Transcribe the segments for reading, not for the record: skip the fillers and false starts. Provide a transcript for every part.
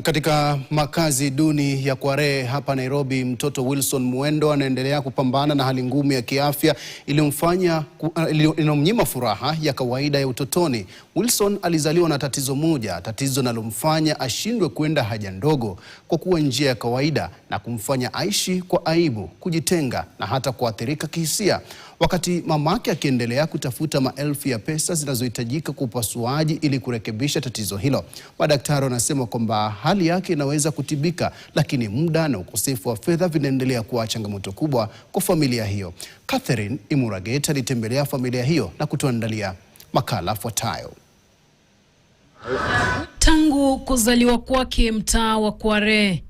Katika makazi duni ya Kware hapa Nairobi, mtoto Wilson Muendo anaendelea kupambana na hali ngumu ya kiafya iliyomnyima furaha ya kawaida ya utotoni. Wilson alizaliwa na tatizo moja, tatizo linalomfanya ashindwe kwenda haja ndogo kwa kuwa njia ya kawaida na kumfanya aishi kwa aibu, kujitenga na hata kuathirika kihisia. Wakati mamake akiendelea kutafuta maelfu ya pesa zinazohitajika kwa upasuaji ili kurekebisha tatizo hilo, madaktari wanasema kwamba hali yake inaweza kutibika, lakini muda na ukosefu wa fedha vinaendelea kuwa changamoto kubwa kwa familia hiyo. Catherine Imuraget alitembelea familia hiyo na kutuandalia makala fuatayo. Tangu kuzaliwa kwake mtaa wa Kware,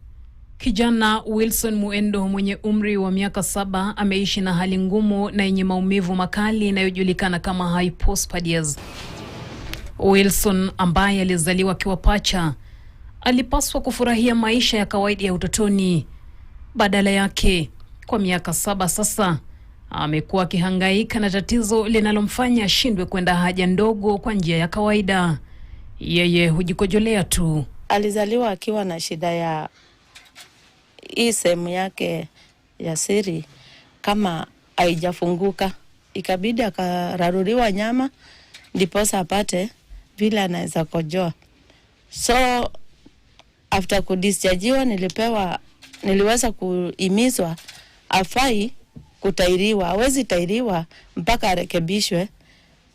kijana Wilson Muendo mwenye umri wa miaka 7 ameishi na hali ngumu na yenye maumivu makali inayojulikana kama hypospadias. Wilson, ambaye alizaliwa akiwa pacha, alipaswa kufurahia maisha ya kawaida ya utotoni. Badala yake, kwa miaka 7 sasa, amekuwa akihangaika na tatizo linalomfanya ashindwe kwenda haja ndogo kwa njia ya kawaida. Yeye hujikojolea tu. Alizaliwa akiwa na shida ya hii sehemu yake ya siri kama haijafunguka. Ikabidi akararuriwa nyama ndiposa apate vile anaweza kojoa. So after kudischargiwa niliweza kuhimizwa afai kutairiwa, hawezi tairiwa mpaka arekebishwe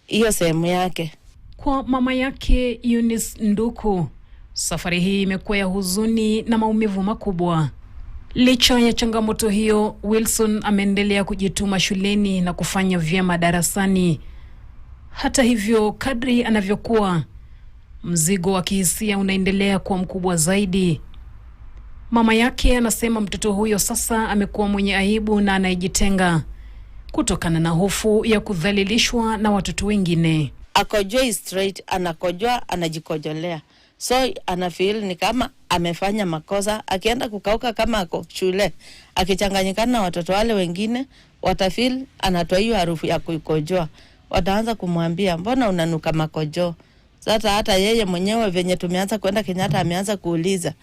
hiyo sehemu yake. Kwa mama yake Eunice Nduku, safari hii imekuwa ya huzuni na maumivu makubwa. Licha ya changamoto hiyo, Wilson ameendelea kujituma shuleni na kufanya vyema darasani. Hata hivyo, kadri anavyokuwa, mzigo wa kihisia unaendelea kuwa mkubwa zaidi. Mama yake anasema mtoto huyo sasa amekuwa mwenye aibu na anayejitenga kutokana na hofu ya kudhalilishwa na watoto wengine. Akojoa straight, anakojoa, anajikojolea. So anafeel ni kama amefanya makosa. Akienda kukauka kama ako shule, akichanganyikana na watoto wale wengine, watafeel anatoa hiyo harufu ya kuikojoa. Wataanza kumwambia, mbona unanuka makojo? Sasa hata yeye mwenyewe venye tumeanza kwenda Kenyatta ameanza kuuliza,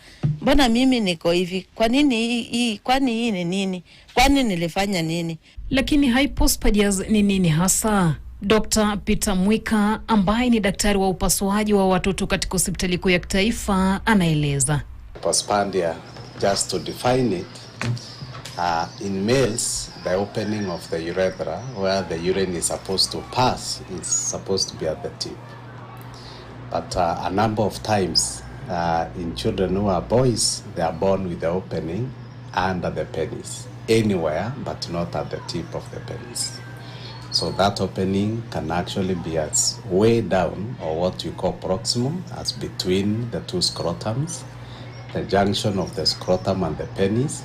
mbona mimi niko hivi? Kwa nini hii? Kwani hii ni nini? Kwani nilifanya nini? Lakini hypospadias ni nini hasa? Dr. Peter Mwika, ambaye ni daktari wa upasuaji wa watoto katika hospitali kuu ya kitaifa, anaeleza. Hypospandia, just to define it, in males, the opening of the urethra where the urine is supposed to pass is supposed to be at the tip. But a number of times in children who are boys, they are born with the opening under the penis, anywhere but not at the tip of the penis. So that opening can actually be as way down, or what you call proximal, as between the two scrotums, the junction of the scrotum and the penis,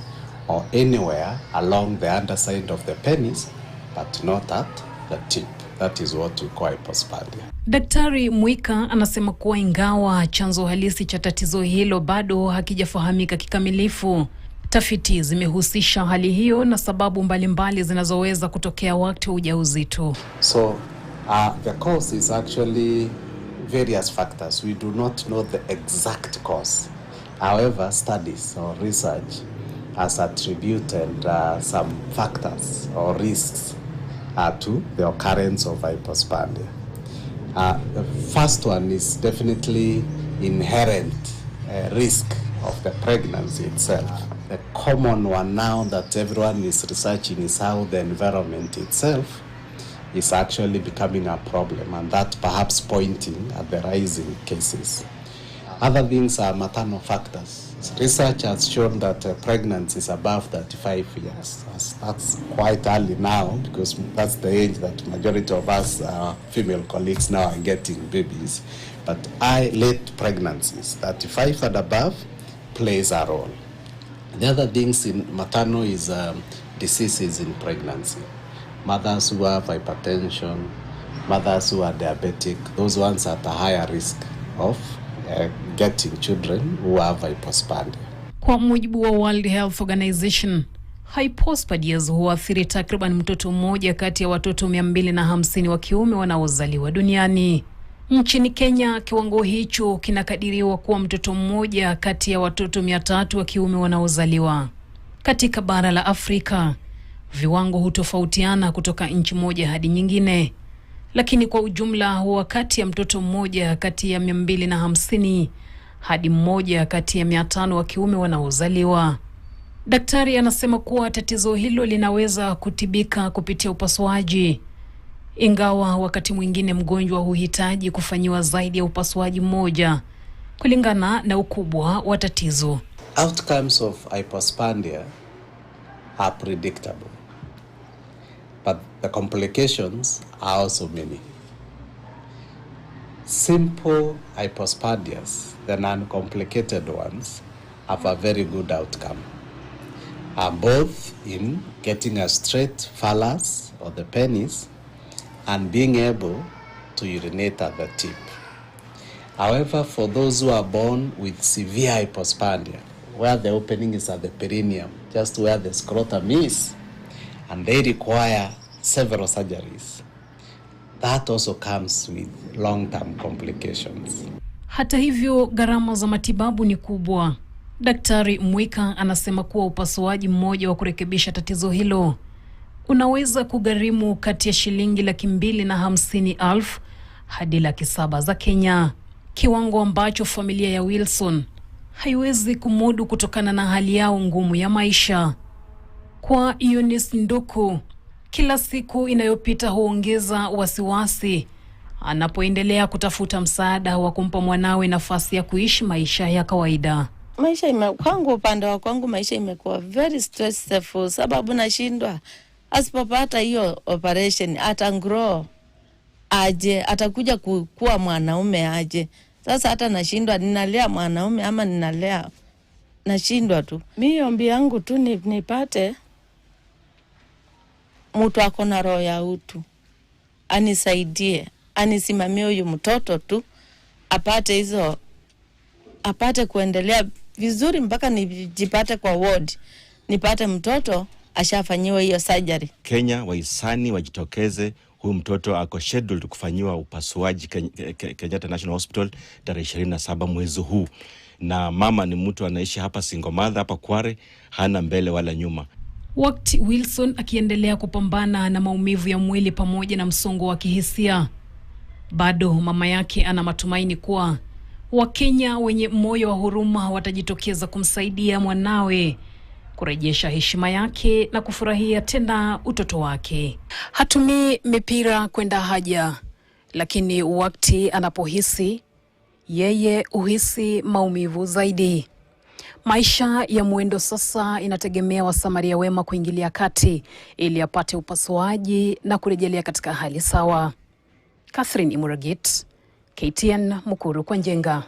or anywhere along the underside of the penis, but not at the tip. That is what we call hypospandia. Daktari Mwika anasema kuwa ingawa chanzo halisi cha tatizo hilo bado hakijafahamika kikamilifu, tafiti zimehusisha hali hiyo na sababu mbalimbali zinazoweza kutokea wakati wa ujauzito. So the cause is actually various factors. We do not know the exact cause. However, studies or research has attributed some factors or risks to the occurrence of hypospandia. The first one is definitely inherent risk of the pregnancy itself. The common one now that everyone is researching is how the environment itself is actually becoming a problem, and that perhaps pointing at the rising cases. Other things are maternal factors. Research has shown that pregnancy is above 35 years. That's quite early now, because that's the age that majority of us female colleagues now are getting babies. But late pregnancies, 35 and above, plays a role. The other things in maternal is diseases in pregnancy. Mothers who have hypertension, mothers who are diabetic, those ones are at a higher risk of getting children who have hypospandia. Kwa mujibu wa World Health Organization, hypospadias huathiri takriban mtoto mmoja kati ya watoto 250 wa kiume wanaozaliwa duniani. Nchini Kenya, kiwango hicho kinakadiriwa kuwa mtoto mmoja kati ya watoto 300 wa kiume wanaozaliwa. Katika bara la Afrika, viwango hutofautiana kutoka nchi moja hadi nyingine, lakini kwa ujumla huwa kati ya mtoto mmoja kati ya 250 hadi mmoja kati ya 500 wa kiume wanaozaliwa. Daktari anasema kuwa tatizo hilo linaweza kutibika kupitia upasuaji, ingawa wakati mwingine mgonjwa huhitaji kufanyiwa zaidi ya upasuaji mmoja kulingana na ukubwa wa tatizo. Outcomes of hypospandia are predictable, but the complications are also many. Simple hypospandias, the non-complicated ones, have a very good outcome, both in getting a straight phallus or the penis and being able to urinate at the tip. However, for those who are born with severe hypospandia, where the opening is at the perineum, just where the scrotum is, and they require several surgeries, that also comes with long-term complications. Hata hivyo, gharama za matibabu ni kubwa. Daktari Mwika anasema kuwa upasuaji mmoja wa kurekebisha tatizo hilo unaweza kugharimu kati ya shilingi 250,000 hadi 700,000 za Kenya, kiwango ambacho familia ya Wilson haiwezi kumudu kutokana na hali yao ngumu ya maisha. Kwa Eunice Nduku, kila siku inayopita huongeza wasiwasi anapoendelea kutafuta msaada wa kumpa mwanawe nafasi ya kuishi maisha ya kawaida. Kwangu, upande wa kwangu, maisha imekuwa very stressful, sababu nashindwa asipopata hiyo operation atagrow aje, atakuja kuwa mwanaume aje. Sasa hata nashindwa ninalea mwanaume ama ninalea, nashindwa tu. Mimi ombi yangu tu nipate mtu ako na roho ya utu, anisaidie, anisimamie huyu mtoto tu, apate kuendelea vizuri mpaka nijipate kwa ward, nipate mtoto ashafanyiwa hiyo surgery. Kenya wahisani wajitokeze, huyu mtoto ako scheduled kufanyiwa upasuaji Kenyatta National Hospital tarehe 27 mwezi huu, na mama ni mtu anaishi hapa single mother hapa Kware, hana mbele wala nyuma. Wakati Wilson akiendelea kupambana na maumivu ya mwili pamoja na msongo wa kihisia, bado mama yake ana matumaini kuwa Wakenya wenye moyo wa huruma watajitokeza kumsaidia mwanawe kurejesha heshima yake na kufurahia tena utoto wake. Hatumii mipira kwenda haja, lakini wakati anapohisi, yeye uhisi maumivu zaidi. Maisha ya Mwendo sasa inategemea wasamaria wema kuingilia kati ili apate upasuaji na kurejelea katika hali sawa. Catherine Imuragit, KTN, Mukuru kwa Njenga.